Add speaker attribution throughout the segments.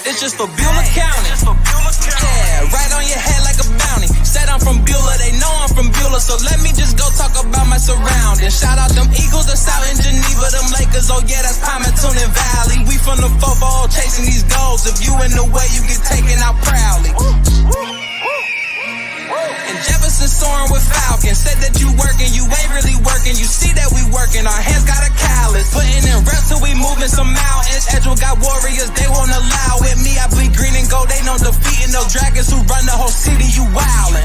Speaker 1: It's just for Beulah County. Yeah, right on your head like a bounty. Said I'm from Beulah, they know I'm from Beulah, so let me just go talk about my surroundings. Shout out them Eagles that's out in Geneva, them Lakers, oh yeah, that's Palmerton and Valley. We from the 4-4 chasing these goals. If you in the way, you get taken out proudly. And Jefferson soaring with Falcon. Said that you working, you ain't really working. You see that we working, our hands got a callus. Putting in reps till we moving some mountains. Edgewood got warriors, they won't allow it. Me, I bleed green and gold, they know defeating those dragons who run the whole city. You wildin'.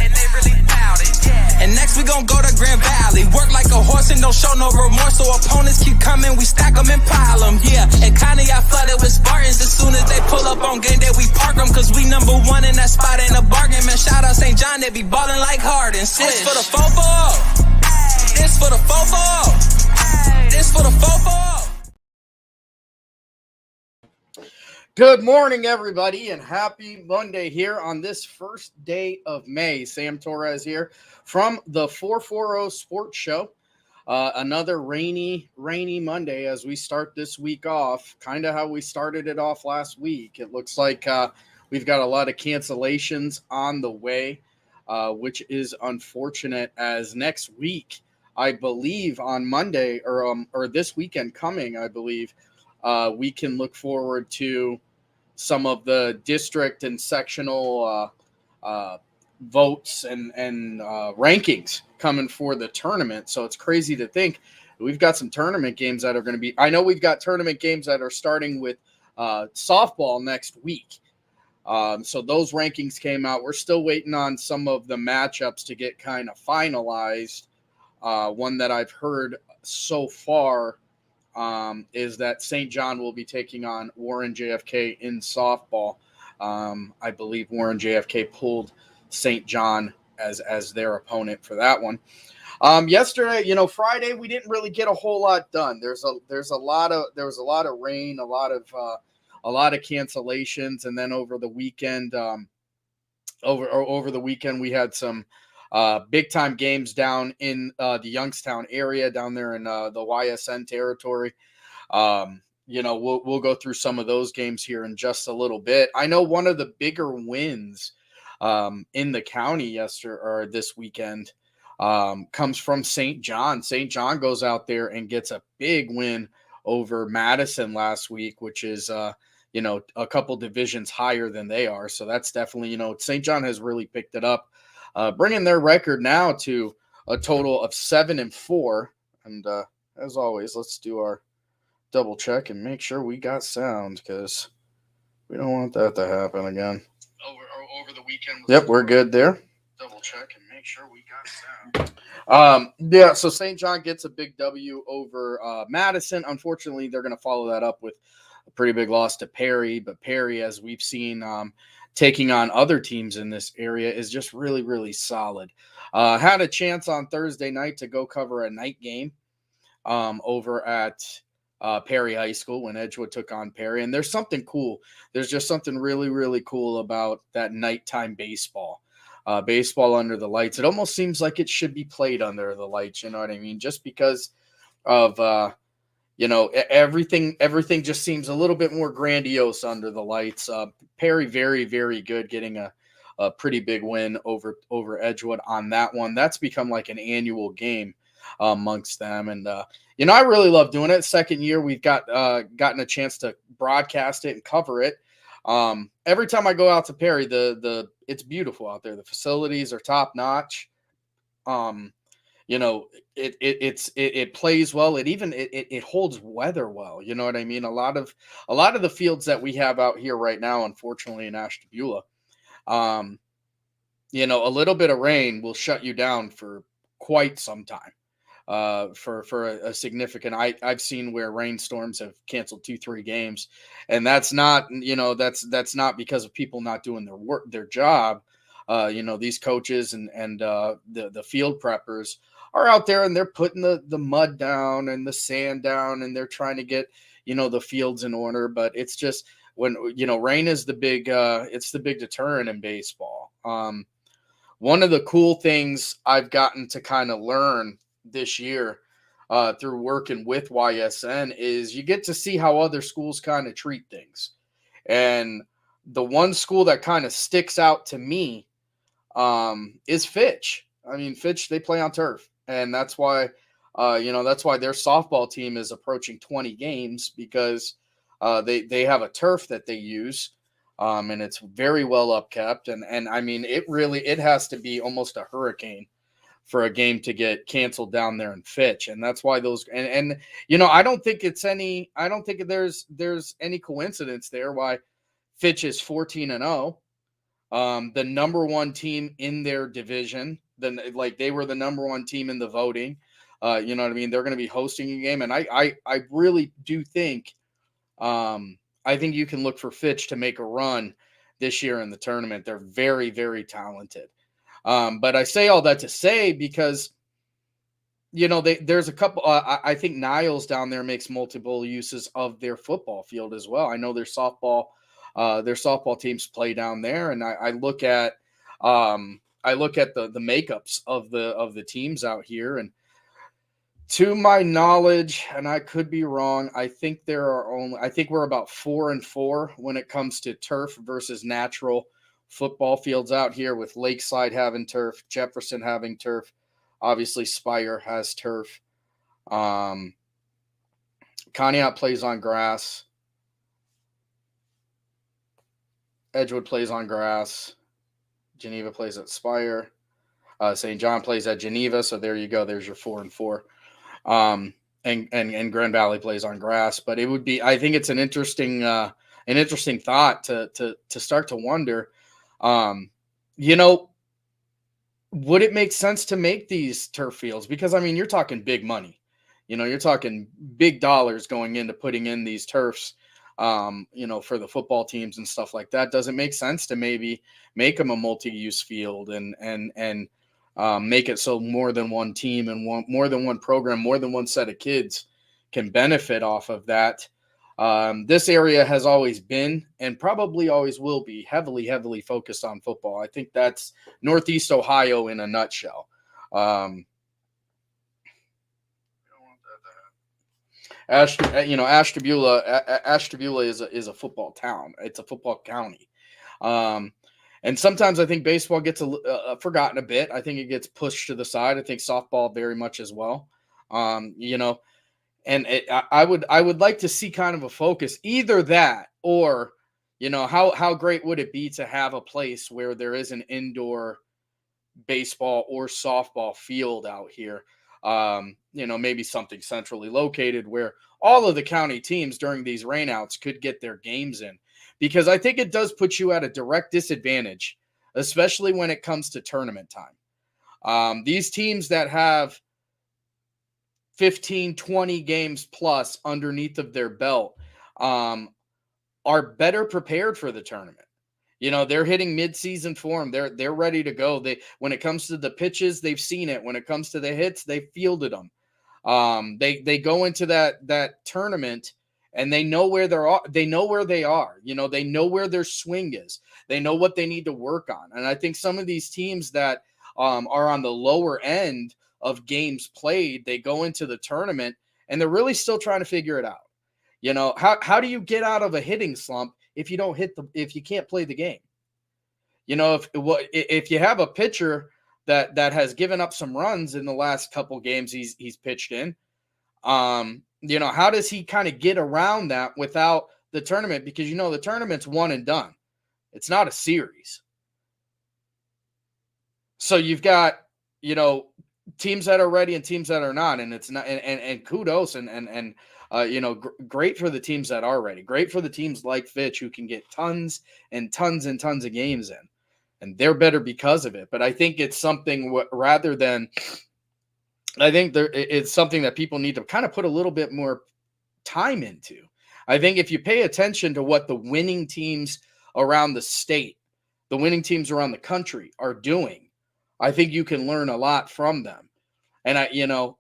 Speaker 1: And they really bout it, yeah. And next we gon' go to Grand Valley. Work like a horse and don't show no remorse. So opponents keep coming, we stack them and pile them, yeah. And kinda got flooded with Spartans. As soon as they pull up on game day, we park them. Cause we number one in that spot, ain't a bargain. Man, shout out St. John, they be ballin' like Harden. This for the 4-4. This for the 4-4. This for the 4-4.
Speaker 2: Good morning, everybody, and happy Monday here on this first day of May. Sam Torres here from the 440 Sports Show. Another rainy Monday as we start this week off, kind of how we started it off last week. It looks like we've got a lot of cancellations on the way, which is unfortunate, as next week, I believe on Monday or this weekend coming, I believe, we can look forward to some of the district and sectional votes and rankings coming for the tournament. So it's crazy to think we've got some tournament games that are going to be. I know we've got tournament games that are starting with softball next week. So those rankings came out. We're still waiting on some of the matchups to get kind of finalized. One that I've heard so far is that St. John will be taking on Warren JFK in softball. I believe Warren JFK pulled St. John as their opponent for that one. Yesterday, Friday, we didn't really get a whole lot done. There was a lot of rain, a lot of cancellations, and then over the weekend, over the weekend, we had some big time games down in the Youngstown area, down there in the YSN territory. We'll go through some of those games here in just a little bit. I know one of the bigger wins in the county this weekend comes from St. John. St. John goes out there and gets a big win over Madison last week, which is a couple divisions higher than they are. So that's definitely, St. John has really picked it up, bringing their record now to a total of 7-4. And as always, let's do our double check and make sure we got sound, because we don't want that to happen again. Over the weekend. Yep, we're good there. Double check and make sure we got sound. So St. John gets a big W over Madison. Unfortunately, they're going to follow that up with a pretty big loss to Perry. But Perry, as we've seen, taking on other teams in this area, is just really, really solid. Had a chance on Thursday night to go cover a night game over at Perry High School when Edgewood took on Perry. And there's something cool. There's just something really, really cool about that nighttime baseball. Baseball under the lights. It almost seems like it should be played under the lights, you know what I mean? Just because of everything just seems a little bit more grandiose under the lights. Perry, very, very good, getting a pretty big win over Edgewood on that one. That's become like an annual game amongst them. And, I really love doing it. Second year, we've gotten a chance to broadcast it and cover it. Every time I go out to Perry, it's beautiful out there. The facilities are top notch. It plays well. It holds weather well. You know what I mean? A lot of the fields that we have out here right now, unfortunately, in Ashtabula, a little bit of rain will shut you down for quite some time. For a significant, I've seen where rainstorms have canceled 2-3 games, and that's not, that's not because of people not doing their job. These coaches and the field preppers are out there and they're putting the mud down and the sand down, and they're trying to get, the fields in order. But it's just when, rain is the big deterrent in baseball. One of the cool things I've gotten to kind of learn this year through working with YSN is you get to see how other schools kind of treat things. And the one school that kind of sticks out to me is Fitch. I mean, Fitch, they play on turf, and that's why, that's why their softball team is approaching 20 games, because they have a turf that they use, and it's very well upkept. And I mean, it has to be almost a hurricane for a game to get canceled down there in Fitch, and that's why those and I don't think there's any coincidence there why Fitch is 14-0. The number one team in their division. Then, like, they were the number one team in the voting. You know what I mean? They're going to be hosting a game, and I really do think, I think you can look for Fitch to make a run this year in the tournament. They're very, very talented. But I say all that to say because, there's a couple. I think Niles down there makes multiple uses of their football field as well. I know their softball teams play down there, and I look at the makeups of the teams out here, and to my knowledge, and I could be wrong, I think we're about 4-4 when it comes to turf versus natural football fields out here, with Lakeside having turf, Jefferson having turf, obviously Spire has turf. Conneaut plays on grass. Edgewood plays on grass. Geneva plays at Spire. St. John plays at Geneva. So there you go. There's your 4-4. And Grand Valley plays on grass. But it would be, I think it's an interesting thought to start to wonder, would it make sense to make these turf fields? Because, I mean, you're talking big money. You're talking big dollars going into putting in these turfs, for the football teams and stuff like that. Does it make sense to maybe make them a multi-use field and make it so more than one team and more than one program, more than one set of kids can benefit off of that? This area has always been, and probably always will be, heavily, heavily focused on football. I think that's Northeast Ohio in a nutshell. Ashtabula is a football town. It's a football county. And sometimes I think baseball gets forgotten a bit. I think it gets pushed to the side. I think softball very much as well. And I would like to see kind of a focus, either that or, how great would it be to have a place where there is an indoor baseball or softball field out here? Maybe something centrally located where all of the county teams during these rainouts could get their games in, because I think it does put you at a direct disadvantage, especially when it comes to tournament time. These teams that have 15, 20 games plus underneath of their belt are better prepared for the tournament. They're hitting mid-season form. They're ready to go. When it comes to the pitches, they've seen it. When it comes to the hits, they fielded them. They go into that tournament and they know where they are. They know where they are. They know where their swing is. They know what they need to work on. And I think some of these teams that are on the lower end of games played, they go into the tournament and they're really still trying to figure it out. How do you get out of a hitting slump if you don't if you can't play the game? If you have a pitcher that has given up some runs in the last couple games he's pitched in, how does he kind of get around that without the tournament? Because the tournament's one and done. It's not a series. So you've got, teams that are ready and teams that are not, and it's not, and kudos and great for the teams that are ready. Great for the teams like Fitch who can get tons and tons and tons of games in, and they're better because of it. But I think it's something it's something that people need to kind of put a little bit more time into. I think if you pay attention to what the winning teams around the state, the winning teams around the country are doing, I think you can learn a lot from them. And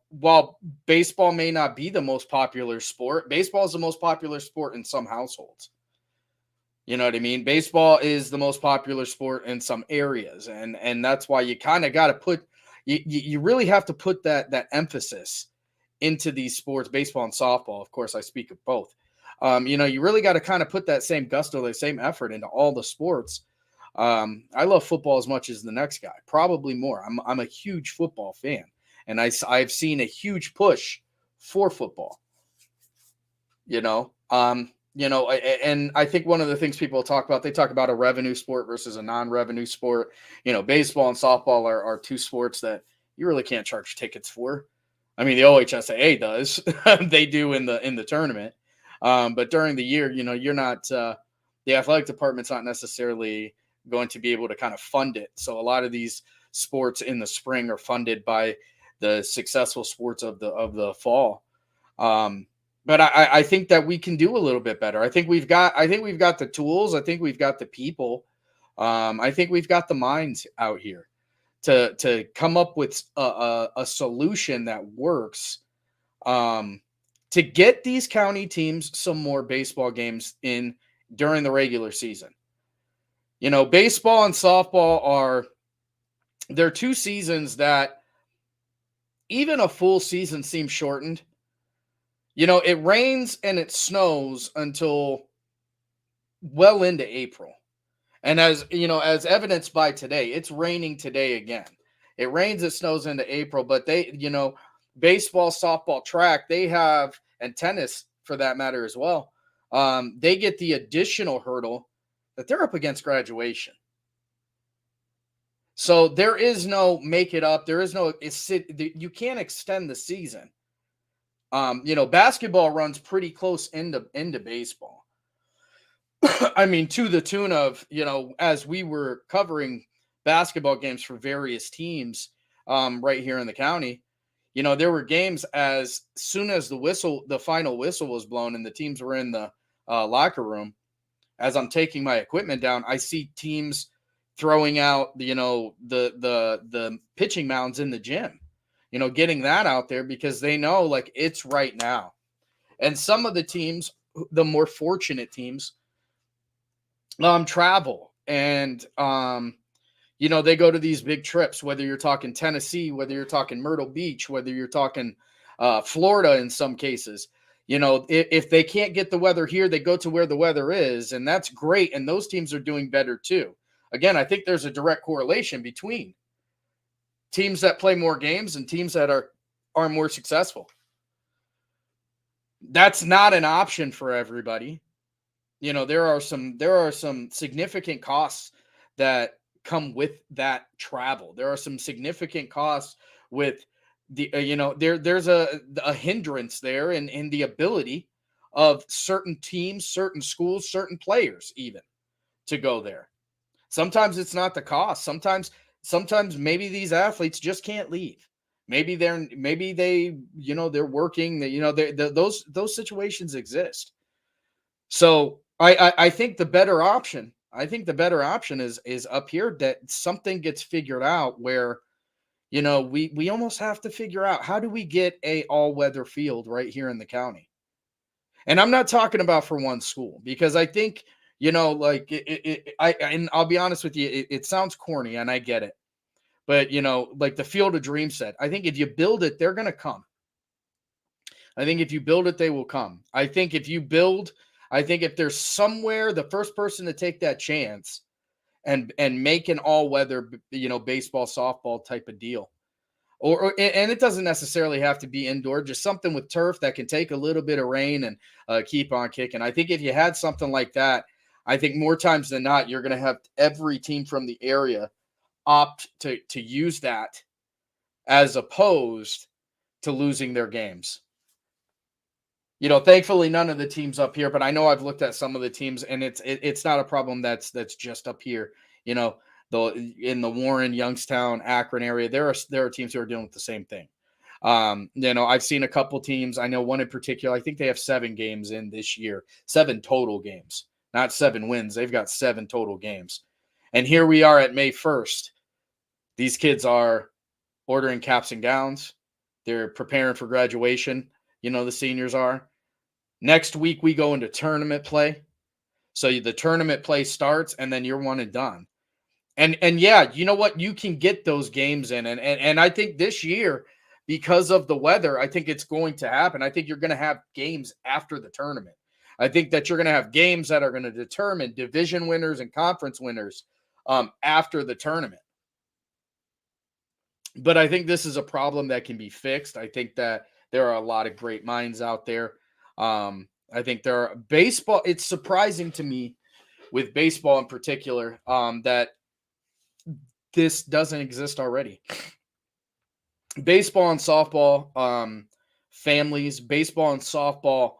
Speaker 2: while baseball may not be the most popular sport, baseball is the most popular sport in some households. You know what I mean? Baseball is the most popular sport in some areas. And that's why you kind of got to you really have to put that emphasis into these sports, baseball and softball. Of course, I speak of both. You really got to kind of put that same gusto, the same effort into all the sports. I love football as much as the next guy, probably more. I'm a huge football fan, and I've seen a huge push for football. And I think one of the things people talk about, they talk about a revenue sport versus a non-revenue sport. Baseball and softball are two sports that you really can't charge tickets for. I mean, the OHSAA does, they do in the tournament. But during the year, you're not, the athletic department's not necessarily going to be able to kind of fund it. So a lot of these sports in the spring are funded by the successful sports of the fall. But I think that we can do a little bit better. I think we've got the tools. I think we've got the people. I think we've got the minds out here to come up with a solution that works to get these county teams some more baseball games in during the regular season. Baseball and softball they're two seasons that even a full season seems shortened. It rains and it snows until well into April. And as evidenced by today, it's raining today again. It rains, it snows into April, but baseball, softball, track, they have, and tennis for that matter as well. They get the additional hurdle that they're up against graduation. So there is no make it up. There is no, you can't extend the season. Basketball runs pretty close into baseball. I mean, to the tune of, as we were covering basketball games for various teams right here in the county, there were games as soon as the final whistle was blown and the teams were in the locker room. As I'm taking my equipment down, I see teams throwing out, the pitching mounds in the gym. Getting that out there because they know like it's right now. And some of the teams, the more fortunate teams, travel and, they go to these big trips, whether you're talking Tennessee, whether you're talking Myrtle Beach, whether you're talking Florida in some cases. If they can't get the weather here, they go to where the weather is, and that's great. And those teams are doing better too. Again, I think there's a direct correlation between teams that play more games and teams that are more successful. That's not an option for everybody. There are some significant costs that come with that travel. There are some significant costs with the, there's a hindrance there in the ability of certain teams, certain schools, certain players even to go there. Sometimes it's not the cost. Sometimes maybe these athletes just can't leave. Maybe they're working. Those situations exist. So I think the better option. Is up here that something gets figured out where, we almost have to figure out how do we get a all-weather field right here in the county. And I'm not talking about for one school because I think. And I'll be honest with you, it sounds corny and I get it. But, like the Field of Dreams said, I think if you build it, they're going to come. I think if you build it, they will come. I think if there's somewhere, the first person to take that chance and make an all-weather, baseball, softball type of deal. And it doesn't necessarily have to be indoor, just something with turf that can take a little bit of rain and keep on kicking. I think if you had something like that, I think more times than not, you're going to have every team from the area opt to use that as opposed to losing their games. Thankfully, none of the teams up here, but I know I've looked at some of the teams, and it's not a problem that's just up here. In the Warren, Youngstown, Akron area, there are teams who are dealing with the same thing. I've seen a couple teams. I know one in particular. I think they have 7 games in this year, 7 total games. Not 7 wins. They've got 7 total games. And here we are at May 1st. These kids are ordering caps and gowns. They're preparing for graduation. The seniors are. Next week, we go into tournament play. So the tournament play starts, and then you're one and done. And yeah, you know what? You can get those games in. And I think this year, because of the weather, I think it's going to happen. I think you're going to have games after the tournament. I think that you're going to have games that are going to determine division winners and conference winners after the tournament. But I think this is a problem that can be fixed. I think that there are a lot of great minds out there. I think there are baseball. It's surprising to me with baseball in particular that this doesn't exist already. Baseball and softball families, baseball and softball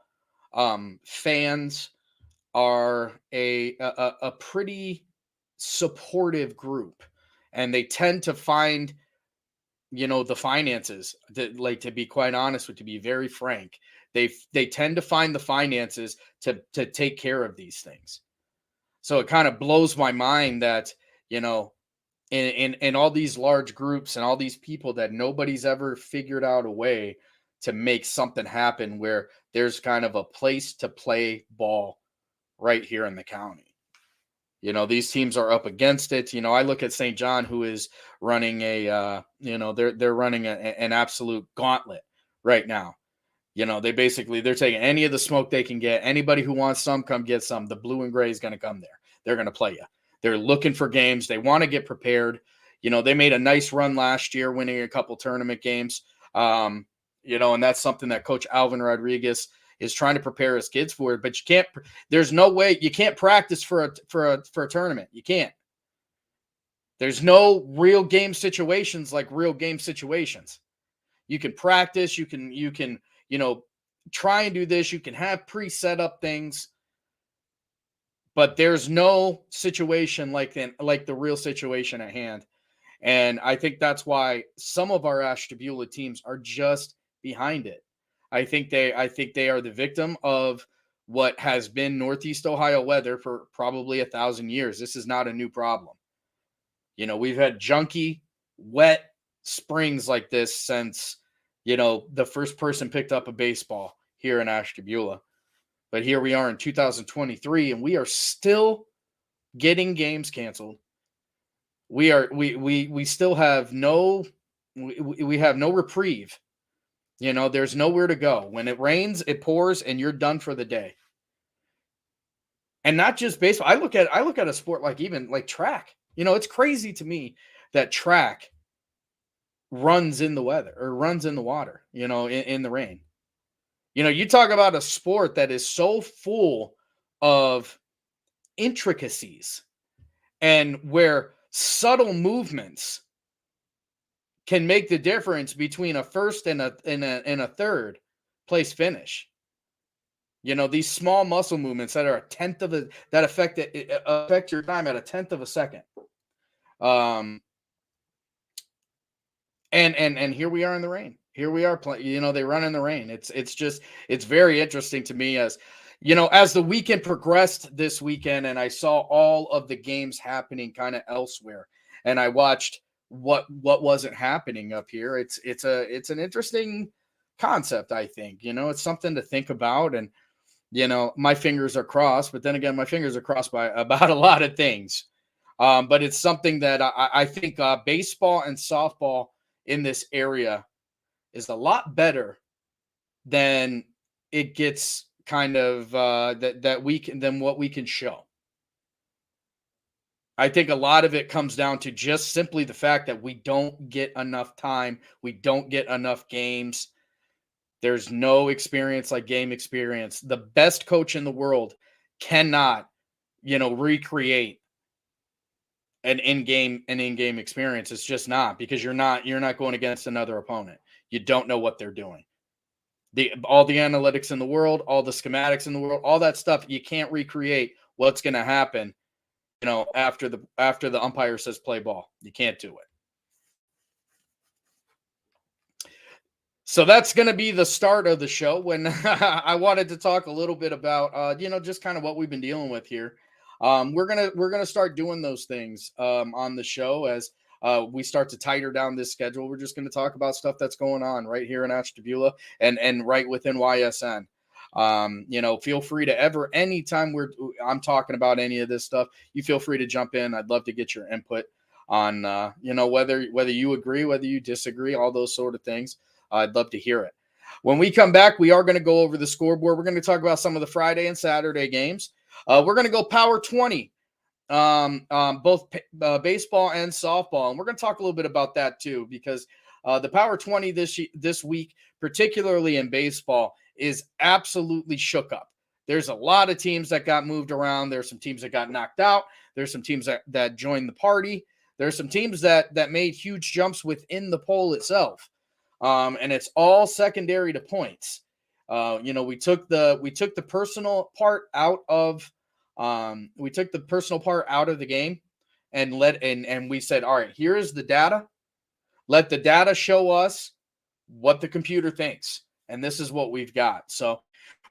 Speaker 2: fans are a pretty supportive group, and they tend to find, the finances, to be quite honest with, to be very frank, they tend to find the finances to take care of these things. So it kind of blows my mind that, in all these large groups and all these people, that nobody's ever figured out a way to make something happen where there's kind of a place to play ball right here in the county. These teams are up against it. I look at St. John, who is running they're running an absolute gauntlet right now. They're taking any of the smoke they can get. Anybody who wants some, come get some. The blue and gray is going to come there. They're going to play you. They're looking for games. They want to get prepared. They made a nice run last year, winning a couple tournament games. And that's something that Coach Alvin Rodriguez is trying to prepare his kids for. But there's no way you can't practice for a tournament. You can't. There's no real game situations like real game situations. You can practice. You can try and do this. You can have pre-set up things. But there's no situation like the real situation at hand. And I think that's why some of our Ashtabula teams are just behind it. I think they are the victim of what has been Northeast Ohio weather for probably 1,000 years. This is not a new problem. We've had junky, wet springs like this since, the first person picked up a baseball here in Ashtabula. But here we are in 2023, and we are still getting games canceled. We still have we have no reprieve. There's nowhere to go. When it rains, it pours, and you're done for the day. And not just baseball. I look at a sport like track. It's crazy to me that track runs in the weather or runs in the water, in the rain. You talk about a sport that is so full of intricacies and where subtle movements can make the difference between a first and a third place finish. These small muscle movements that are that affect your time at 1/10 of a second. And here we are in the rain. Here we are playing, they run in the rain. It's very interesting to me as the weekend progressed this weekend, and I saw all of the games happening kind of elsewhere, and I watched what wasn't happening up here. It's an interesting concept. I think, it's something to think about, and, my fingers are crossed, but then again, my fingers are crossed about a lot of things. But it's something that I think baseball and softball in this area is a lot better than it gets kind of than what we can show. I think a lot of it comes down to just simply the fact that we don't get enough time. We don't get enough games. There's no experience like game experience. The best coach in the world cannot, recreate an in-game experience. It's just not, because you're not going against another opponent. You don't know what they're doing. All the analytics in the world, all the schematics in the world, all that stuff, you can't recreate what's going to happen, after the umpire says play ball. You can't do it. So that's going to be the start of the show, when I wanted to talk a little bit about, just kind of what we've been dealing with here. We're gonna start doing those things on the show as we start to tighter down this schedule. We're just going to talk about stuff that's going on right here in Ashtabula and right within YSN. Feel free to anytime I'm talking about any of this stuff, you feel free to jump in. I'd love to get your input on, whether you agree, whether you disagree, all those sort of things. I'd love to hear it. When we come back, we are going to go over the scoreboard. We're going to talk about some of the Friday and Saturday games. We're going to go Power 20, both baseball and softball. And we're going to talk a little bit about that too, because the Power 20 this week, particularly in baseball, is absolutely shook up. There's a lot of teams that got moved around. There's some teams that got knocked out. There's some teams that joined the party. There's some teams that made huge jumps within the poll itself. And it's all secondary to points. We took the personal part out of the game and we said, all right, here is the data. Let the data show us what the computer thinks. And this is what we've got. So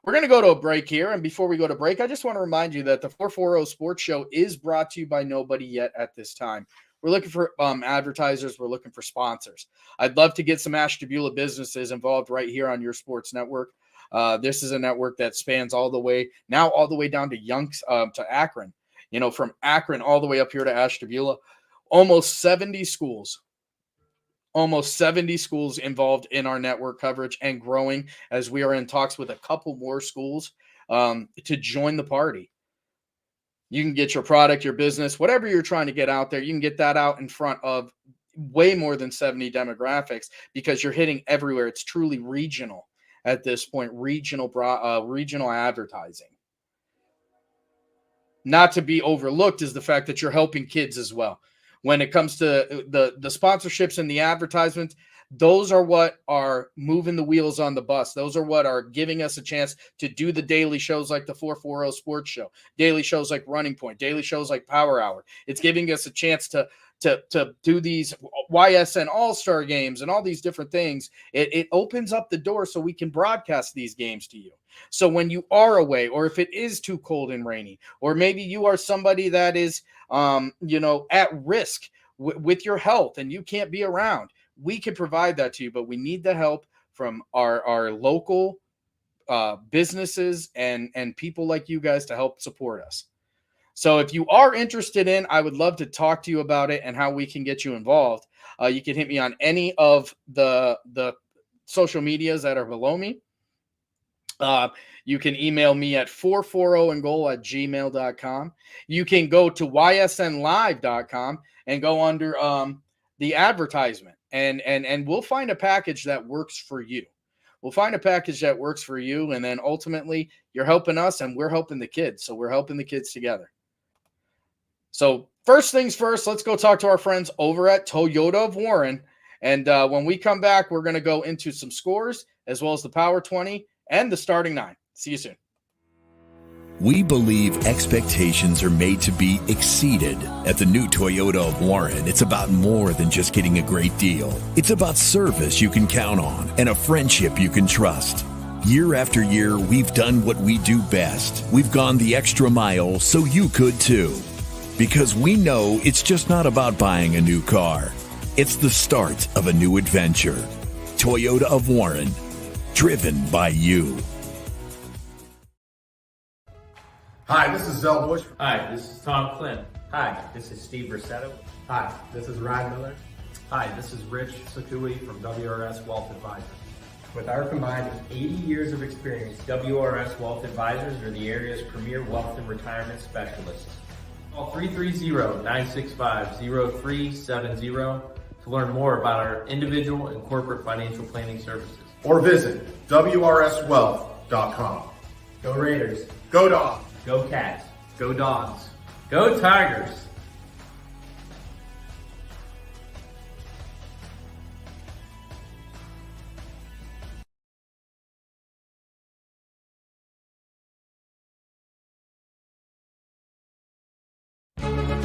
Speaker 2: we're going to go to a break here. And before we go to break, I just want to remind you that the 440 Sports Show is brought to you by nobody yet at this time. We're looking for advertisers. We're looking for sponsors. I'd love to get some Ashtabula businesses involved right here on your sports network. This is a network that spans all the way down to Akron. From Akron all the way up here to Ashtabula, almost 70 schools involved in our network coverage and growing as we are in talks with a couple more schools to join the party. You can get your product, your business, whatever you're trying to get out there, you can get that out in front of way more than 70 demographics because you're hitting everywhere. It's truly regional at this point, regional advertising. Not to be overlooked is the fact that you're helping kids as well. When it comes to the sponsorships and the advertisements, those are what are moving the wheels on the bus. Those are what are giving us a chance to do the daily shows like the 440 Sports Show, daily shows like Running Point, daily shows like Power Hour. It's giving us a chance to do these YSN All-Star games and all these different things. It opens up the door so we can broadcast these games to you. So when you are away, or if it is too cold and rainy, or maybe you are somebody that is, at risk with your health and you can't be around, we can provide that to you, but we need the help from our local businesses and people like you guys to help support us. So if you are interested in, I would love to talk to you about it and how we can get you involved. You can hit me on any of the social medias that are below me. You can email me at 440andgoal@gmail.com. You can go to ysnlive.com and go under the advertisement. And we'll find a package that works for you. We'll find a package that works for you. And then ultimately you're helping us and we're helping the kids. So we're helping the kids together. So first things first, let's go talk to our friends over at Toyota of Warren. And when we come back, we're going to go into some scores as well as the Power 20 and the starting 9. See you soon.
Speaker 3: We believe expectations are made to be exceeded. At the new Toyota of Warren, it's about more than just getting a great deal. It's about service you can count on and a friendship you can trust. Year after year, we've done what we do best. We've gone the extra mile so you could too. Because we know it's just not about buying a new car. It's the start of a new adventure. Toyota of Warren, driven by you.
Speaker 4: Hi, this is Zell Bush.
Speaker 5: Hi, this is Tom Flynn.
Speaker 6: Hi, this is Steve Rossetto.
Speaker 7: Hi, this is Ryan Miller.
Speaker 8: Hi, this is Rich Sakui from WRS Wealth Advisors.
Speaker 7: With our combined 80 years of experience,
Speaker 6: WRS Wealth Advisors are the area's premier wealth and retirement specialists.
Speaker 5: Call 330-965-0370 to learn more about our individual and corporate financial planning services.
Speaker 4: Or visit WRSwealth.com.
Speaker 7: Go Raiders.
Speaker 4: Go Dogs.
Speaker 6: Go Cats.
Speaker 5: Go Dogs.
Speaker 6: Go Tigers.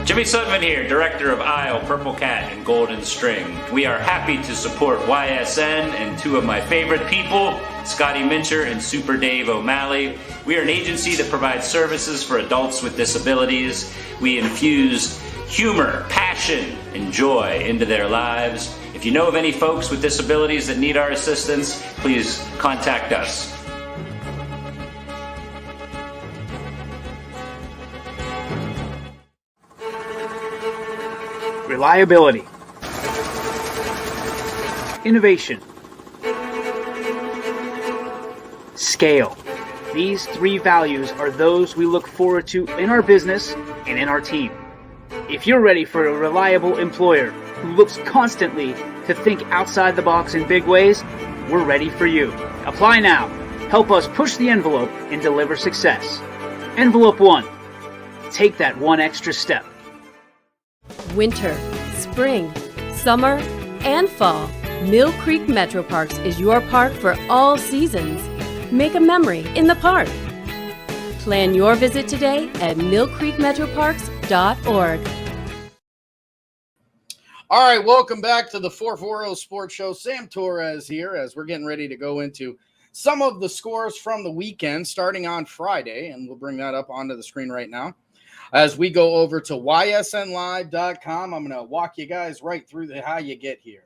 Speaker 9: Jimmy Sutton here, Director of Isle, Purple Cat, and Golden String. We are happy to support YSN and two of my favorite people, Scotty Mincher and Super Dave O'Malley. We are an agency that provides services for adults with disabilities. We infuse humor, passion, and joy into their lives. If you know of any folks with disabilities that need our assistance, please contact us.
Speaker 10: Reliability, innovation, scale. These 3 values are those we look forward to in our business and in our team. If you're ready for a reliable employer who looks constantly to think outside the box in big ways, we're ready for you. Apply now. Help us push the envelope and deliver success. Envelope 1. Take that one extra step.
Speaker 11: Winter, spring, summer, and fall. Mill Creek Metro Parks is your park for all seasons. Make a memory in the park. Plan your visit today at millcreekmetroparks.org.
Speaker 2: All right, welcome back to the 440 Sports Show. Sam Torres here as we're getting ready to go into some of the scores from the weekend starting on Friday, and we'll bring that up onto the screen right now. As we go over to ysnlive.com, I'm going to walk you guys right through how you get here.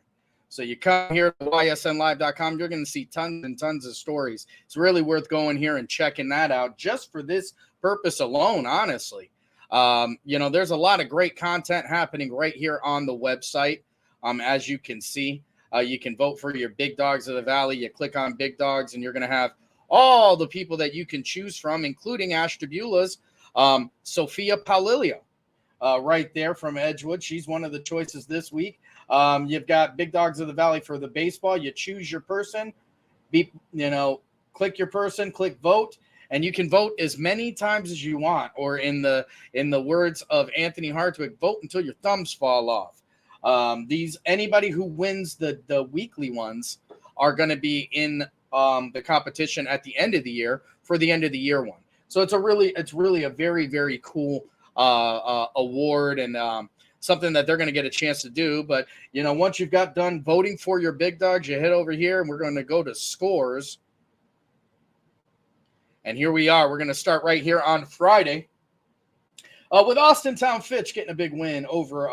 Speaker 2: So you come here to ysnlive.com, you're going to see tons and tons of stories. It's really worth going here and checking that out just for this purpose alone, honestly. There's a lot of great content happening right here on the website. As you can see, you can vote for your Big Dogs of the Valley. You click on Big Dogs, and you're going to have all the people that you can choose from, including Ashtabula's Sophia Paulilio right there from Edgewood. She's one of the choices this week. You've got Big Dogs of the Valley for the baseball. You choose your person, click your person, click vote, and you can vote as many times as you want. Or in the words of Anthony Hartwig, vote until your thumbs fall off. Anybody who wins the weekly ones are going to be in the competition at the end of the year for the end of the year one. So it's really a very, very cool award and something that they're going to get a chance to do. But, once you've got done voting for your Big Dogs, you head over here and we're going to go to scores. And here we are. We're going to start right here on Friday with Austintown Fitch getting a big win over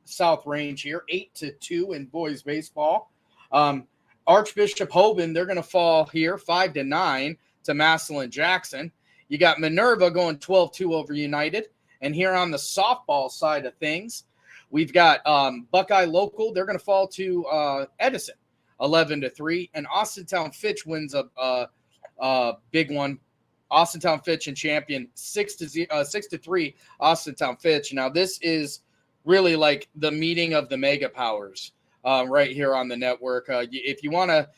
Speaker 2: South Range here, 8-2 in boys baseball. Archbishop Hoban, they're going to fall here 5-9 to Massillon Jackson. You got Minerva going 12-2 over United. And here on the softball side of things, we've got Buckeye Local. They're going to fall to Edison 11-3. And Austintown Fitch wins a big one. Austintown Fitch and Champion 6-3 Austintown Fitch. Now, this is really like the meeting of the mega powers right here on the network. If you want a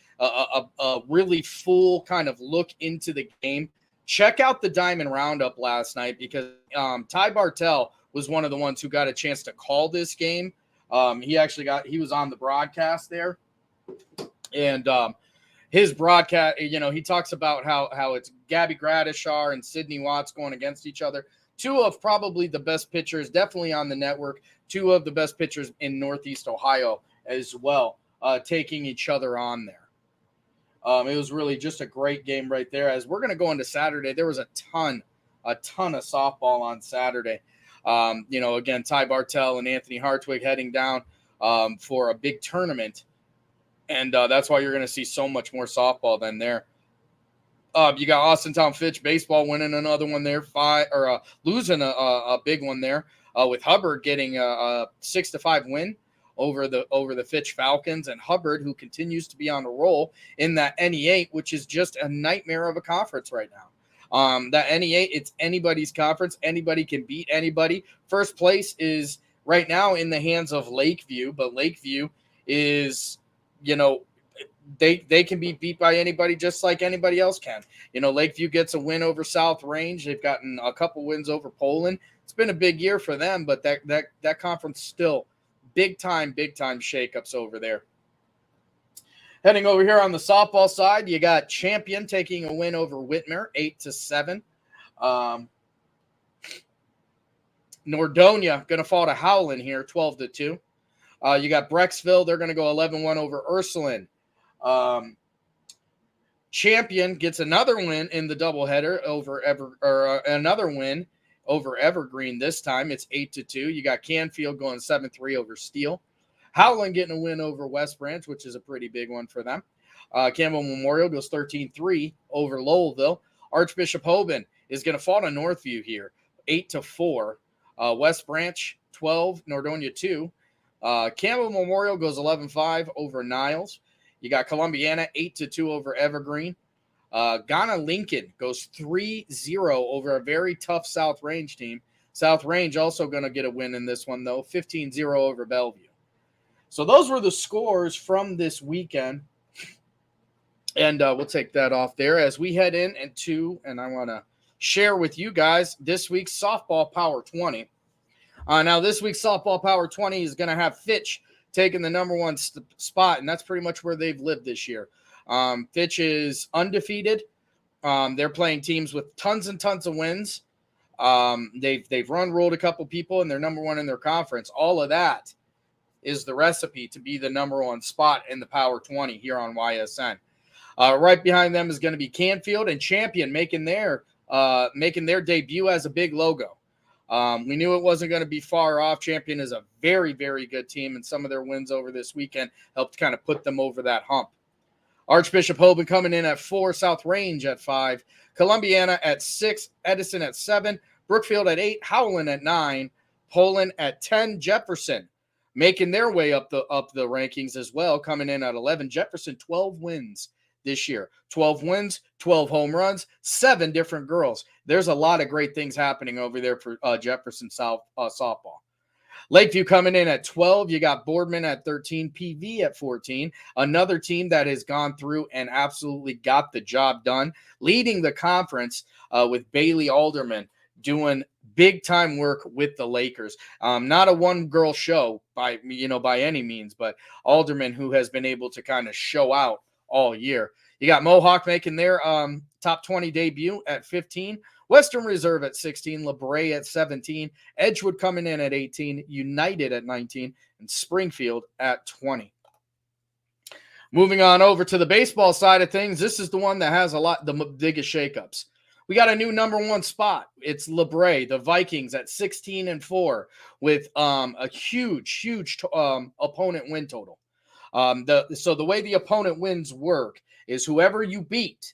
Speaker 2: really full kind of look into the game, check out the Diamond Roundup last night because Ty Bartell was one of the ones who got a chance to call this game. He was on the broadcast there. And his broadcast, he talks about how it's Gabby Gradishar and Sydney Watts going against each other. 2 of probably the best pitchers, definitely on the network, 2 of the best pitchers in Northeast Ohio as well, taking each other on there. It was really just a great game right there. As we're going to go into Saturday, there was a ton of softball on Saturday. Again, Ty Bartell and Anthony Hartwig heading down for a big tournament. And that's why you're going to see so much more softball than there. You got Austintown Fitch baseball winning another one there, losing a big one there with Hubbard getting a 6-5 win over the Fitch Falcons, and Hubbard, who continues to be on a roll in that NE8, which is just a nightmare of a conference right now. That NE8, it's anybody's conference. Anybody can beat anybody. First place is right now in the hands of Lakeview, but Lakeview is, they can be beat by anybody just like anybody else can. Lakeview gets a win over South Range. They've gotten a couple wins over Poland. It's been a big year for them, but that conference still big time shakeups over there. Heading over here on the softball side, you got Champion taking a win over Whitmer, 8-7. Nordonia going to fall to Howland here, 12-2. You got Brecksville. They're going to go 11-1 over Ursuline. Champion gets another win in the doubleheader over another win over Evergreen this time. It's 8-2. You got Canfield going 7-3 over Steele. Howland getting a win over West Branch, which is a pretty big one for them. Campbell Memorial goes 13-3 over Lowellville. Archbishop Hoban is going to fall to Northview here, 8-4. West Branch 12, Nordonia 2. Campbell Memorial goes 11-5 over Niles. You got Columbiana 8-2 over Evergreen. Ghana Lincoln goes 3-0 over a very tough South Range team. South Range also going to get a win in this one, though, 15-0 over Bellevue. So those were the scores from this weekend. And we'll take that off there as we head into, and I want to share with you guys this week's Softball Power 20. Now, this week's Softball Power 20 is going to have Fitch taking the number one spot, and that's pretty much where they've lived this year. Fitch is undefeated. They're playing teams with tons and tons of wins. They've ruled a couple people, and they're number one in their conference. All of that is the recipe to be the number one spot in the Power 20 here on YSN. Right behind them is going to be Canfield and Champion making their debut as a big logo. We knew it wasn't going to be far off. Champion is a very, very good team, and some of their wins over this weekend helped kind of put them over that hump. Archbishop Hoban coming in at 4, South Range at 5, Columbiana at 6, Edison at 7, Brookfield at 8, Howland at 9, Poland at 10, Jefferson making their way up the rankings as well, coming in at 11. Jefferson, 12 wins this year. 12 wins, 12 home runs, 7 different girls. There's a lot of great things happening over there for Jefferson softball. Lakeview coming in at 12. You got Boardman at 13, PV at 14. Another team that has gone through and absolutely got the job done, leading the conference with Bailey Alderman doing big time work with the Lakers. Not a one girl show by any means, but Alderman, who has been able to kind of show out all year. You got Mohawk making their top 20 debut at 15. Western Reserve at 16, LeBray at 17, Edgewood coming in at 18, United at 19, and Springfield at 20. Moving on over to the baseball side of things, this is the one that has the biggest shakeups. We got a new number one spot. It's LeBray, the Vikings at 16-4 with a huge opponent win total. So the way the opponent wins work is whoever you beat,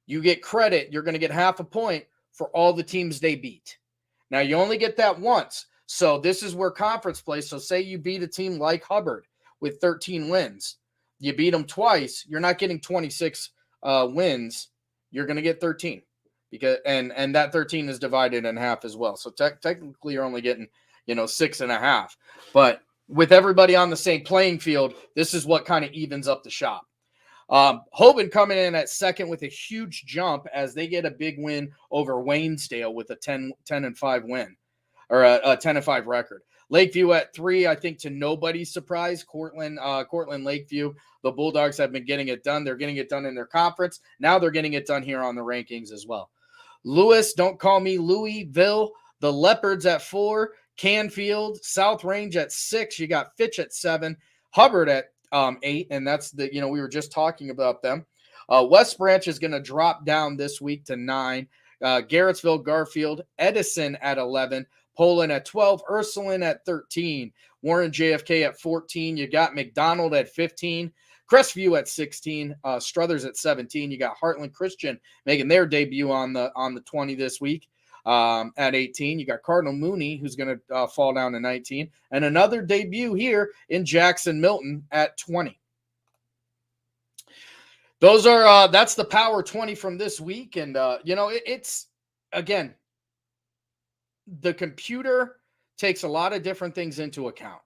Speaker 2: you get credit. You're going to get half a point for all the teams they beat. Now, you only get that once. So this is where conference plays. So say you beat a team like Hubbard with 13 wins. You beat them twice. You're not getting 26 wins. You're going to get 13. And that 13 is divided in half as well. So technically you're only getting, 6.5. But with everybody on the same playing field, this is what kind of evens up the shop. Hoban coming in at second with a huge jump as they get a big win over Waynesdale with a 10-5 win, or a 10-5 record. Lakeview at 3, I think to nobody's surprise. Cortland Lakeview, the Bulldogs have been getting it done. They're getting it done in their conference. Now they're getting it done here on the rankings as well. Lewis, don't call me Louisville, the Leopards at 4, Canfield, South Range at 6. You got Fitch at 7, Hubbard at 8, and that's we were just talking about them. West Branch is going to drop down this week to 9. Garrettsville, Garfield, Edison at 11, Poland at 12, Ursuline at 13, Warren JFK at 14. You got McDonald at 15, Crestview at 16, Struthers at 17. You got Heartland Christian making their debut on the 20 this week. At 18, you got Cardinal Mooney, who's going to fall down to 19, and another debut here in Jackson Milton at 20. Those are that's the Power 20 from this week, and it's again, the computer takes a lot of different things into account,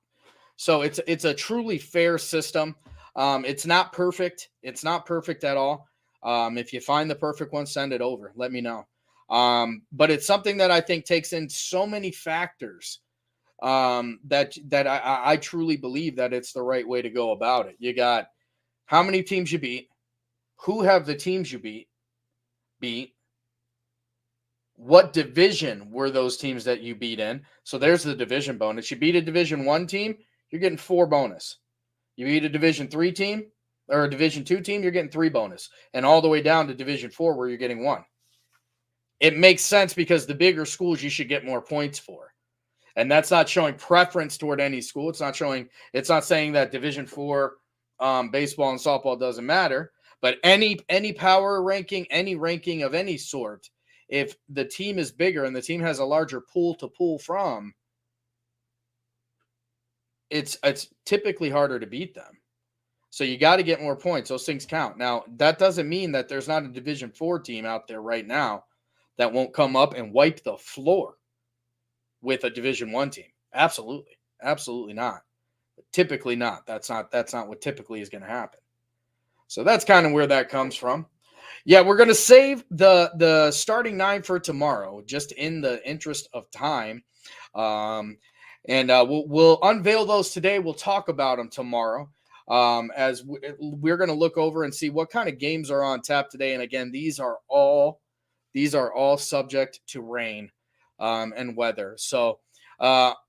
Speaker 2: so it's a truly fair system. It's not perfect. It's not perfect at all. If you find the perfect one, send it over. Let me know. But it's something that I think takes in so many factors that I truly believe that it's the right way to go about it. You got how many teams you beat, who have the teams you beat, what division were those teams that you beat in. So there's the division bonus. You beat a Division 1 team, you're getting 4 bonus. You beat a Division 3 team or a Division 2 team, you're getting 3 bonus. And all the way down to Division 4 where you're getting 1. It makes sense because the bigger schools you should get more points for. And that's not showing preference toward any school. It's not saying that Division 4 baseball and softball doesn't matter, but any power ranking, any ranking of any sort, if the team is bigger and the team has a larger pool to pull from, it's typically harder to beat them. So you got to get more points. Those things count. Now, that doesn't mean that there's not a Division IV team out there right now that won't come up and wipe the floor with a Division I team. Absolutely. Absolutely not. But typically not. That's not what typically is going to happen. So that's kind of where that comes from. Yeah, we're going to save the starting 9 for tomorrow, just in the interest of time. We'll unveil those today. We'll talk about them tomorrow. As we're going to look over and see what kind of games are on tap today. And again, these are all subject to rain and weather. So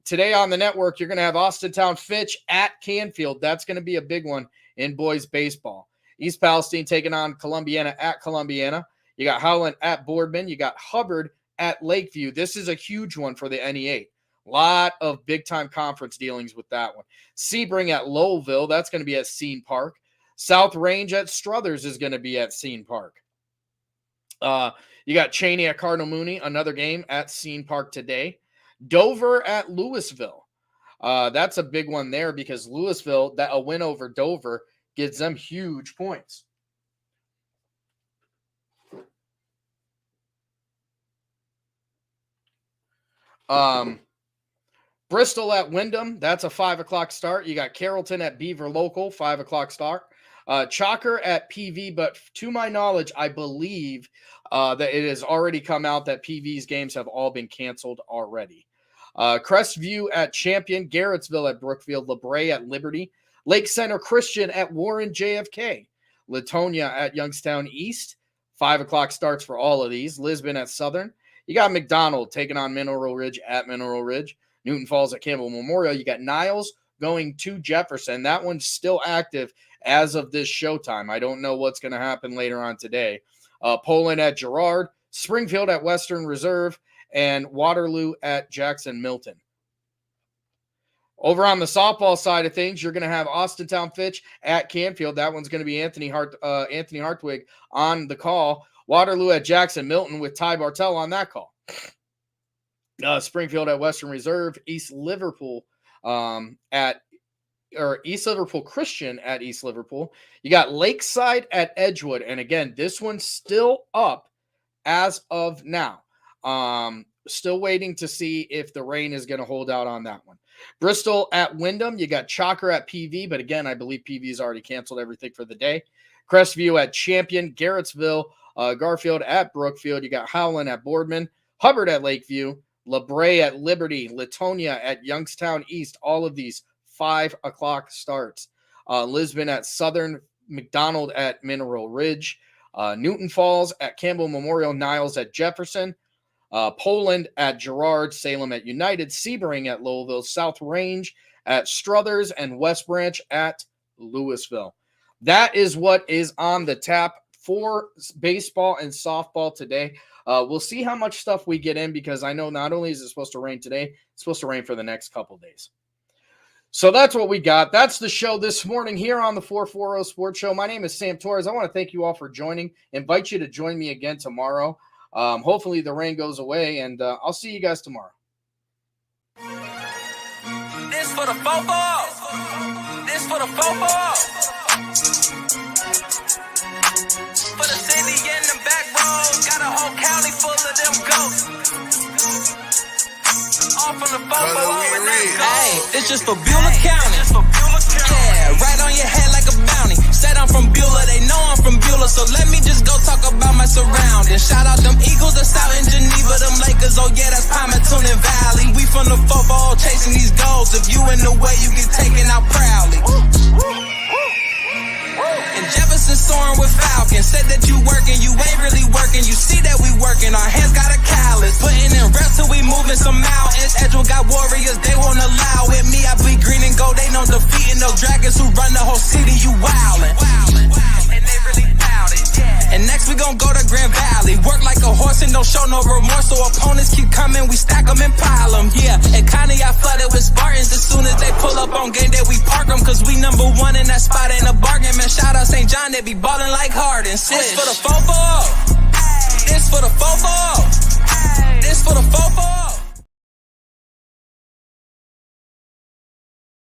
Speaker 2: today on the network, you're going to have Austintown Fitch at Canfield. That's going to be a big one in boys baseball. East Palestine taking on Columbiana at Columbiana. You got Howland at Boardman. You got Hubbard at Lakeview. This is a huge one for the NE8. Lot of big-time conference dealings with that one. Sebring at Lowellville. That's going to be at Scene Park. South Range at Struthers is going to be at Scene Park. You got Cheney at Cardinal Mooney, another game at Scene Park today. Dover at Louisville. That's a big one there because Louisville, that a win over Dover gives them huge points. Bristol at Wyndham, that's a 5 o'clock start. You got Carrollton at Beaver Local, 5 o'clock start. Chalker at PV, but to my knowledge, I believe that it has already come out that PV's games have all been canceled already. Crestview at Champion, Garrettsville at Brookfield, LeBray at Liberty, Lake Center Christian at Warren JFK, Latonia at Youngstown East, 5 o'clock starts for all of these. Lisbon at Southern. You got McDonald taking on Mineral Ridge at Mineral Ridge. Newton Falls at Campbell Memorial. You got Niles going to Jefferson. That one's still active as of this showtime. I don't know what's going to happen later on today. Poland at Girard, Springfield at Western Reserve, and Waterloo at Jackson Milton. Over on the softball side of things, you're going to have Austintown Fitch at Canfield. That one's going to be Anthony Hartwig on the call. Waterloo at Jackson Milton with Ty Bartell on that call. Springfield at Western Reserve, East Liverpool East Liverpool Christian at East Liverpool. You got Lakeside at Edgewood. And again, this one's still up as of now. Still waiting to see if the rain is going to hold out on that one. Bristol at Wyndham. You got Chalker at PV. But again, I believe PV has already canceled everything for the day. Crestview at Champion. Garrettsville. Garfield at Brookfield. You got Howland at Boardman. Hubbard at Lakeview. LeBray at Liberty. Latonia at Youngstown East. All of these 5 o'clock starts. Lisbon at Southern. McDonald at Mineral Ridge. Newton Falls at Campbell Memorial. Niles at Jefferson. Poland at Girard. Salem at United. Sebring at Lowellville. South Range at Struthers. And West Branch at Louisville. That is what is on the tap for baseball and softball today. We'll see how much stuff we get in because I know not only is it supposed to rain today, it's supposed to rain for the next couple days. So that's what we got. That's the show this morning here on the 440 Sports Show. My name is Sam Torres. I want to thank you all for joining. Invite you to join me again tomorrow. Hopefully the rain goes away, and I'll see you guys tomorrow.
Speaker 1: This for the fofo. This for the fofo. For the city and the back roads, got a whole county full of them ghosts. All from the fofo over there. Hey, it's just for Beulah County. Yeah, right on your head like a bounty. Said I'm from Beulah, they know I'm from Beulah, so let me just go talk about my surroundings. Shout out them Eagles that's out in Geneva, them Lakers, oh yeah, that's Palmerton and Valley. We from the football chasing these goals. If you in the way, you get taken out proudly. And Jefferson soaring with Falcons. Said that you working, you ain't really working. You see that we working, our hands got a callus. Putting in reps till we moving some mountains. Edgewood got warriors, they won't allow it. Me, I bleed green and gold, they know defeating those dragons who run the whole city. You wildin'. And they really bout it, yeah. And next we gon' go to Grand Valley. Work like a horse and don't show no remorse. So opponents keep coming, we stack them and pile them, yeah. And Connie, I flooded with Spartans. As soon as they pull up on game day, we park them. Cause we number one in that spot, ain't a bargain. Man, shout out St. John, they be ballin' like Harden. This for the fofo. This for the fofo. This for the fofo.